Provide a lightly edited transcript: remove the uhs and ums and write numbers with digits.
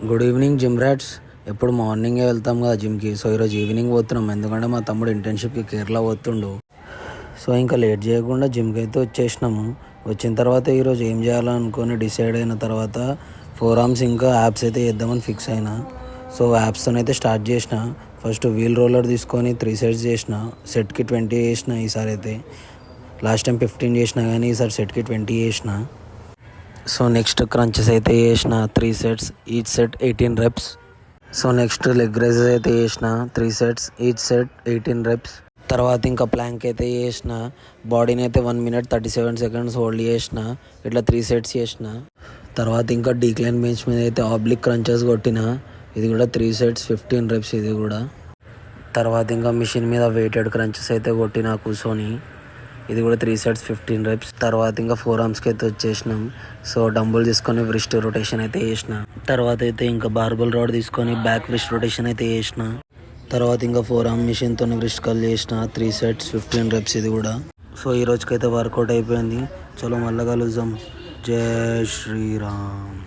Good evening gym rats. ఎప్పుడు మార్నింగే వెళ్తాం కదా జిమ్కి. సో ఈరోజు ఈవినింగ్ పోతున్నాం, ఎందుకంటే మా తమ్ముడు ఇంటర్న్షిప్కి కేరళ పోతుండు. సో ఇంకా లేట్ చేయకుండా జిమ్కి అయితే వచ్చేసినాము. వచ్చిన తర్వాత ఈరోజు ఏం చేయాలనుకొని డిసైడ్ అయిన తర్వాత ఫోర్ ఆర్మ్స్ ఇంకా యాప్స్ అయితే చేద్దామని ఫిక్స్ అయినా. సో యాప్స్తో అయితే స్టార్ట్ చేసిన. ఫస్ట్ వీల్ రోలర్ తీసుకొని 3 సెట్స్ చేసిన. సెట్కి 20 చేసిన. ఈసారి అయితే లాస్ట్ టైం 15 చేసిన, కానీ ఈసారి సెట్కి 20 చేసిన. సో నెక్స్ట్ క్రంచెస్ అయితే చేసిన 3 sets, each set 18 reps. So next leg rises అయితే చేసిన 3 సెట్స్, ఈచ్ సెట్ 18 రెప్స్. తర్వాత ఇంకా ప్లాంక్ అయితే చేసిన. బాడీని అయితే 1 minute 37 seconds హోల్డ్ చేసిన. ఇట్లా 3 సెట్స్ చేసిన. తర్వాత ఇంకా డీక్లైన్ బెంచ్ మీద అయితే ఆబ్లిక్ క్రంచెస్ కొట్టిన. ఇది కూడా 3 సెట్స్ 15 రెప్స్ ఇది కూడా. తర్వాత ఇంకా మిషన్ మీద వెయిటెడ్ క్రంచెస్ అయితే కొట్టిన కూర్చొని. ఇది కూడా 3 సెట్స్ 15 రెప్స్. తర్వాత ఇంకా ఫోర్ ఆర్మ్స్కి అయితే వచ్చేసినాం. సో డంబుల్ తీసుకొని వ్రిస్ట్ రొటేషన్ అయితే చేసిన. తర్వాత అయితే ఇంకా బార్బల్ రాడ్ తీసుకొని బ్యాక్ వ్రిస్ట్ రొటేషన్ అయితే చేసిన. తర్వాత ఇంకా ఫోర్ ఆర్మ్ మిషన్తో వ్రిస్ట్ కల్ చేసిన 3 సెట్స్ 15 రెప్స్ ఇది కూడా. సో ఈ రోజుకైతే వర్కౌట్ అయిపోయింది. చలో మళ్ళీ కలుద్దాం. జై శ్రీరామ్.